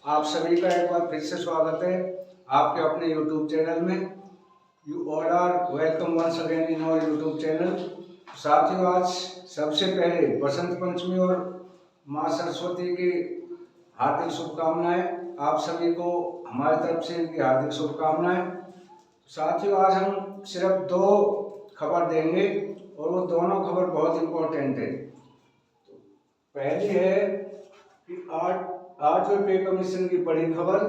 आप सभी का एक बार फिर से स्वागत है आपके अपने YouTube चैनल में। You all are welcome once again in our YouTube channel. साथियों, आज सबसे पहले बसंत पंचमी और माँ सरस्वती की हार्दिक शुभकामनाएं। आप सभी को हमारी तरफ से इनकी हार्दिक शुभकामनाएं। साथियों, आज हम सिर्फ दो खबर देंगे और वो दोनों खबर बहुत इम्पोर्टेंट है। पहली है कि आठवें पे कमीशन की बड़ी खबर,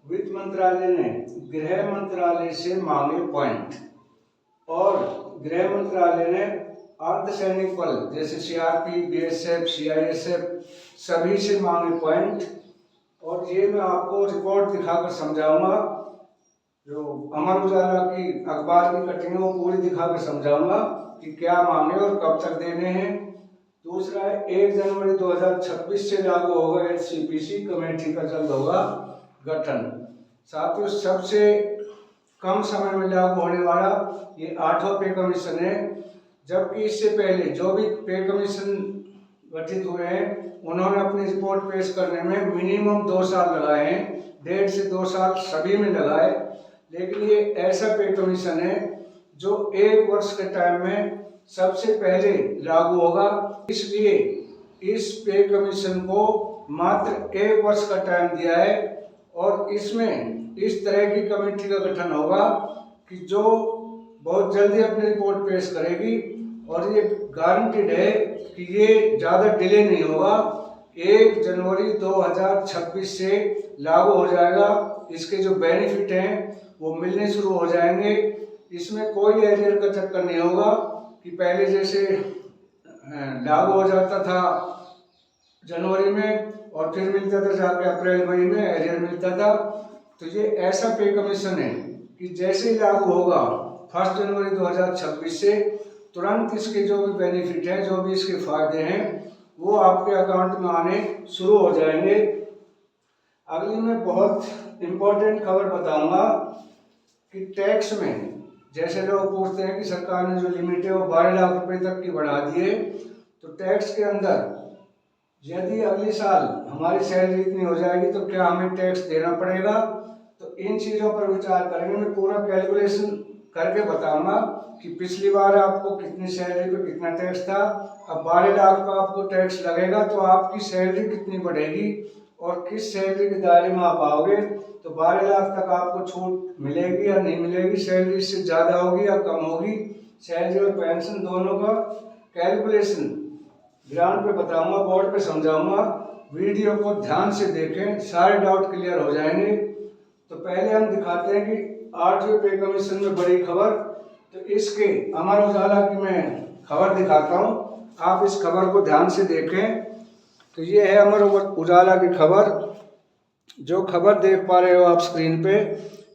वित्त मंत्रालय ने गृह मंत्रालय से मांगे पॉइंट। और गृह मंत्रालय ने अर्धसैनिक बल जैसे सीआरपी, बीएसएफ, सीआईएसएफ सभी से मांगे पॉइंट। और ये मैं आपको रिपोर्ट दिखाकर समझाऊंगा। जो अमर उजाला की अखबार की कटिंग है वो पूरी दिखाकर समझाऊंगा कि क्या मांगे और कब तक देने हैं। दूसरा है 1 जनवरी 2026 से लागू होगा एचसीपीसी कमेटी का जल्द होगा गठन। साथियों, सबसे कम समय में लागू होने वाला ये 8वां पे कमीशन है, जबकि इससे पहले जो भी पे कमीशन गठित हुए हैं उन्होंने अपनी रिपोर्ट पेश करने में मिनिमम 2 साल लगाए हैं। 1.5 से 2 साल सभी में लगाए, लेकिन ये ऐसा पे कमीशन है जो 1 वर्ष के टाइम में सबसे पहले लागू होगा। इसलिए इस पे कमीशन को मात्र 1 वर्ष का टाइम दिया है और इसमें इस तरह की कमेटी का गठन होगा कि जो बहुत जल्दी अपनी रिपोर्ट पेश करेगी और ये गारंटीड है कि ये ज़्यादा डिले नहीं होगा। 1 जनवरी 2026 से लागू हो जाएगा। इसके जो बेनिफिट हैं वो मिलने शुरू हो जाएंगे। इसमें कोई एरियर का चक्कर नहीं होगा कि पहले जैसे लागू हो जाता था जनवरी में और फिर मिलता था जाके अप्रैल मई में एरियर मिलता था। तो ये ऐसा पे कमीशन है कि जैसे ही लागू होगा 1 जनवरी 2026 से तुरंत इसके जो भी बेनिफिट हैं, जो भी इसके फायदे हैं वो आपके अकाउंट में आने शुरू हो जाएंगे। अगली मैं बहुत इम्पोर्टेंट खबर बताऊंगा कि टैक्स में जैसे लोग पूछते हैं कि सरकार ने जो लिमिट है वो 12 लाख रुपए तक की बढ़ा दी है, तो टैक्स के अंदर यदि अगले साल हमारी सैलरी इतनी हो जाएगी तो क्या हमें टैक्स देना पड़ेगा। तो इन चीज़ों पर विचार करेंगे। मैं पूरा कैलकुलेशन करके बताऊंगा कि पिछली बार आपको कितनी सैलरी पे कितना टैक्स था, अब 12 लाख का आपको टैक्स लगेगा तो आपकी सैलरी कितनी बढ़ेगी और किस सैलरी के दायरे में आप आओगे। तो 12 लाख तक आपको छूट मिलेगी या नहीं मिलेगी, सैलरी से ज़्यादा होगी या कम होगी। सैलरी और पेंशन दोनों का कैलकुलेशन ग्राउंड पे बताऊंगा, बोर्ड पे समझाऊंगा। वीडियो को ध्यान से देखें, सारे डाउट क्लियर हो जाएंगे। तो पहले हम दिखाते हैं कि 8वें पे कमीशन में बड़ी खबर। तो इसके अमर उजाला की मैं खबर दिखाता हूँ, आप इस खबर को ध्यान से देखें। तो ये है अमर उजाला की खबर। जो खबर देख पा रहे हो आप स्क्रीन पे,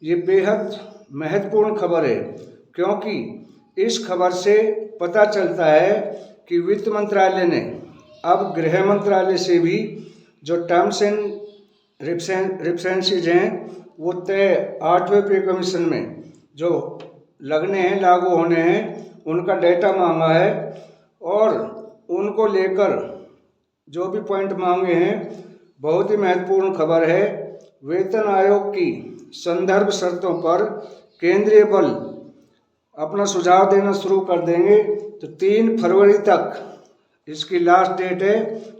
ये बेहद महत्वपूर्ण खबर है, क्योंकि इस खबर से पता चलता है कि वित्त मंत्रालय ने अब गृह मंत्रालय से भी जो टर्म्स एंड रेफरेंसेज हैं वो तय 8वें पे कमीशन में जो लगने हैं, लागू होने हैं, उनका डेटा मांगा है। और उनको लेकर जो भी पॉइंट मांगे हैं, बहुत ही महत्वपूर्ण खबर है। वेतन आयोग की संदर्भ शर्तों पर केंद्रीय बल अपना सुझाव देना शुरू कर देंगे। तो 3 फरवरी तक इसकी लास्ट डेट है।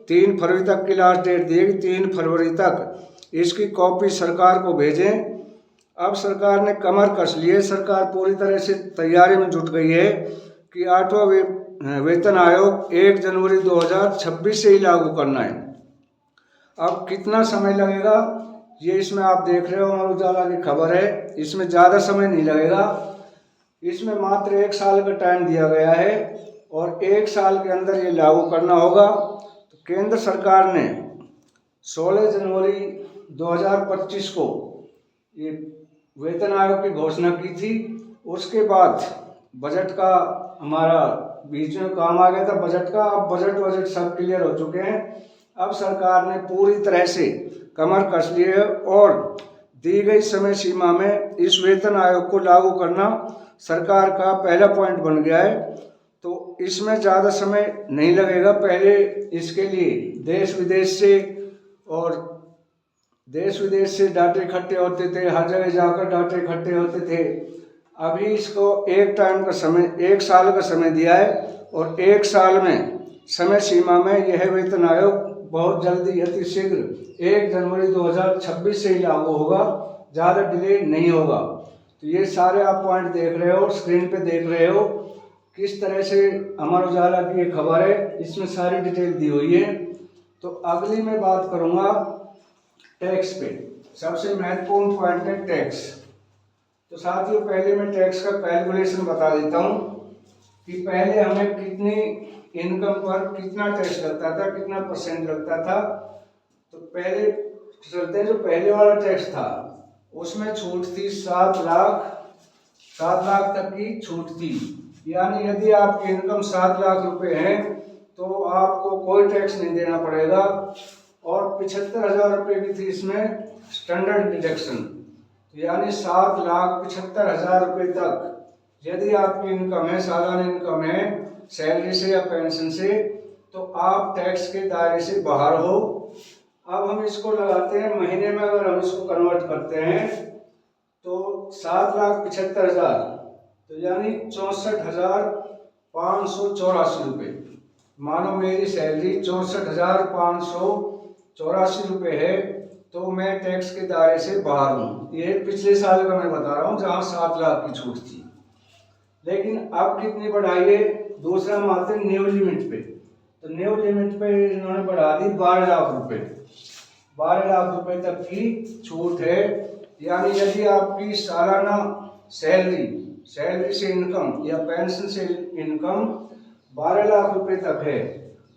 3 फरवरी तक की लास्ट डेट दिएगी। 3 फरवरी तक इसकी कॉपी सरकार को भेजें। अब सरकार ने कमर कस ली है, सरकार पूरी तरह से तैयारी में जुट गई है कि 8वां वेतन आयोग 1 जनवरी 2026 से ही लागू करना है। अब कितना समय लगेगा ये इसमें आप देख रहे हो, अमर उजाला की खबर है। इसमें ज़्यादा समय नहीं लगेगा, इसमें मात्र 1 साल का टाइम दिया गया है और 1 साल के अंदर ये लागू करना होगा। तो केंद्र सरकार ने 16 जनवरी 2025 को ये वेतन आयोग की घोषणा की थी। उसके बाद बजट का हमारा बीच में काम आ गया था, बजट का। अब बजट सब क्लियर हो चुके हैं। अब सरकार ने पूरी तरह से कमर कस ली है और दी गई समय सीमा में इस वेतन आयोग को लागू करना सरकार का पहला पॉइंट बन गया है। तो इसमें ज़्यादा समय नहीं लगेगा। पहले इसके लिए देश विदेश से और देश विदेश से डाटे इकट्ठे होते थे, हर जगह जाकर डाटे इकट्ठे होते थे। अभी इसको एक टाइम का समय, 1 साल का समय दिया है और 1 साल में समय सीमा में यह वेतन आयोग बहुत जल्दी अति शीघ्र 1 जनवरी 2026 से ही लागू होगा, ज़्यादा डिले नहीं होगा। तो ये सारे आप पॉइंट देख रहे हो, स्क्रीन पे देख रहे हो किस तरह से अमर उजाला की एक खबर है, इसमें सारी डिटेल दी हुई है। तो अगली मैं बात करूँगा टैक्स पे। सबसे महत्वपूर्ण पॉइंट है टैक्स। तो साथियों पहले मैं टैक्स का कैलकुलेशन बता देता हूँ कि पहले हमें कितनी इनकम पर कितना टैक्स लगता था, कितना % लगता था। तो पहले चलते हैं, जो पहले वाला टैक्स था उसमें छूट थी 7 लाख तक की छूट थी। यानी यदि आपकी इनकम 7 लाख रुपए है तो आपको कोई टैक्स नहीं देना पड़ेगा। और 75,000 रुपये की थी इसमें स्टैंडर्ड डिडक्शन, यानी 7,75,000 रुपये तक यदि आपकी इनकम है, सालाना इनकम है सैलरी से या पेंशन से, तो आप टैक्स के दायरे से बाहर हो। अब हम इसको लगाते हैं महीने में, अगर हम इसको कन्वर्ट करते हैं तो 7,75,000 तो यानी 64,584 रुपये। मानो मेरी सैलरी 64,584 रुपये है तो मैं टैक्स के दायरे से बाहर हूँ। ये पिछले साल का मैं बता रहा हूँ जहाँ 7 लाख की छूट थी। लेकिन अब कितनी बढ़ाई है, दूसरा हम आते हैं न्यू लिमिट पे। तो न्यू लिमिट पे इन्होंने बढ़ा दी 12 लाख रुपए। 12 लाख रुपए तक की छूट है। यानी यदि आपकी सालाना सैलरी से इनकम या पेंशन से इनकम 12 लाख रुपए तक है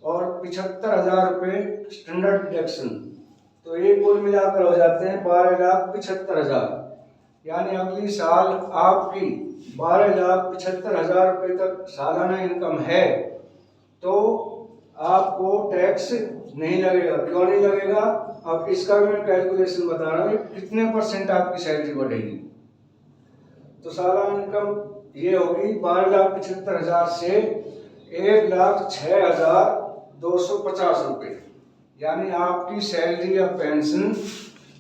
और 75,000 रुपये स्टैंडर्ड डिडक्शन, तो ये कुल मिलाकर हो जाते हैं 12,75,000। यानी अगली साल आपकी 12,75,000 रुपये तक सालाना इनकम है तो आपको टैक्स नहीं लगेगा। क्यों नहीं लगेगा, अब इसका भी मैं कैलकुलेशन बता रहा हूँ कितने % आपकी सैलरी बढ़ेगी। तो सालाना इनकम ये होगी 12,75,000 से 1,06,250 रुपये। यानी आपकी सैलरी या पेंशन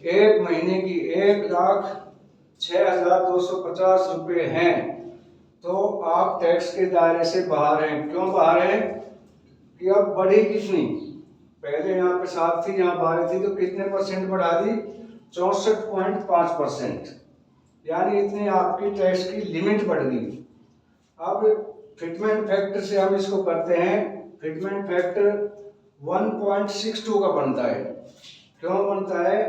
एक महीने की 1,06,250 रुपये हैं तो आप टैक्स के दायरे से बाहर हैं। क्यों बाहर हैं कि अब बढ़ी कितनी, पहले यहाँ पे 7 थी, यहाँ 12 थी, तो कितने % बढ़ा दी, 64.5%। यानी इतनी आपकी टैक्स की लिमिट बढ़ गई। अब फिटमेंट फैक्टर से हम इसको करते हैं, फिटमेंट फैक्टर 1.62 का बनता है। क्यों बनता है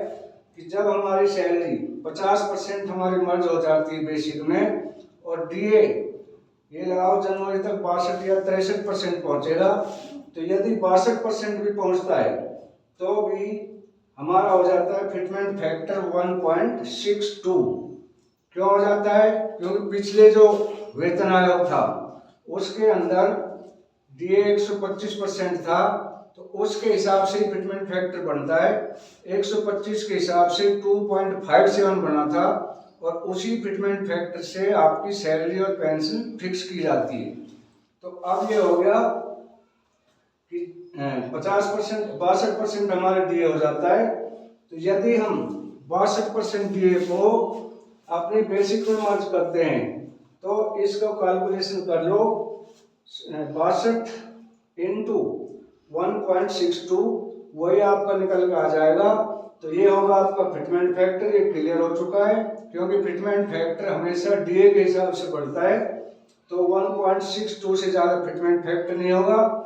कि जब हमारी सैलरी 50% हमारी मर्ज हो जाती है बेसिक में, और डीए ये लगाओ जनवरी तक 62 या 63% पहुंचेगा, तो यदि 62% भी पहुंचता है तो भी हमारा हो जाता है फिटमेंट फैक्टर 1.62। क्यों हो जाता है, क्योंकि पिछले जो वेतन आयोग था उसके अंदर डीए 125% था, तो उसके हिसाब से फिटमेंट फैक्टर बनता है। 125 के हिसाब से 2.57 बना था और उसी फिटमेंट फैक्टर से आपकी सैलरी और पेंशन फिक्स की जाती है। तो अब ये हो गया कि 62% हमारे डीए हो जाता है। तो यदि हम 62% डीए को अपनी बेसिक में मर्ज करते हैं तो इसको कैलकुलेशन कर लो, 62 इंटू 1.62 वही आपका निकल के आ जाएगा। तो ये होगा आपका फिटमेंट फैक्टर। ये क्लियर हो चुका है क्योंकि फिटमेंट फैक्टर हमेशा डीए के हिसाब से बढ़ता है, तो 1.62 से ज़्यादा फिटमेंट फैक्टर नहीं होगा।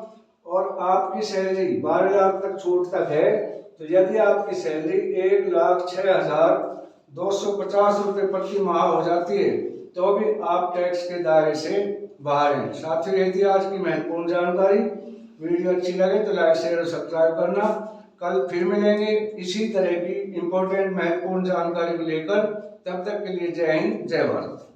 और आपकी सैलरी 12 लाख तक छूट तक है, तो यदि आपकी सैलरी 1,06,250 रुपये प्रति माह हो जाती है तो भी आप टैक्स के दायरे से बाहर हैं। साथियों ये थी आज की महत्वपूर्ण जानकारी। वीडियो अच्छी लगे तो लाइक शेयर और सब्सक्राइब करना। कल फिर मिलेंगे इसी तरह की इम्पोर्टेंट महत्वपूर्ण जानकारी को लेकर। तब तक के लिए जय हिंद, जय भारत।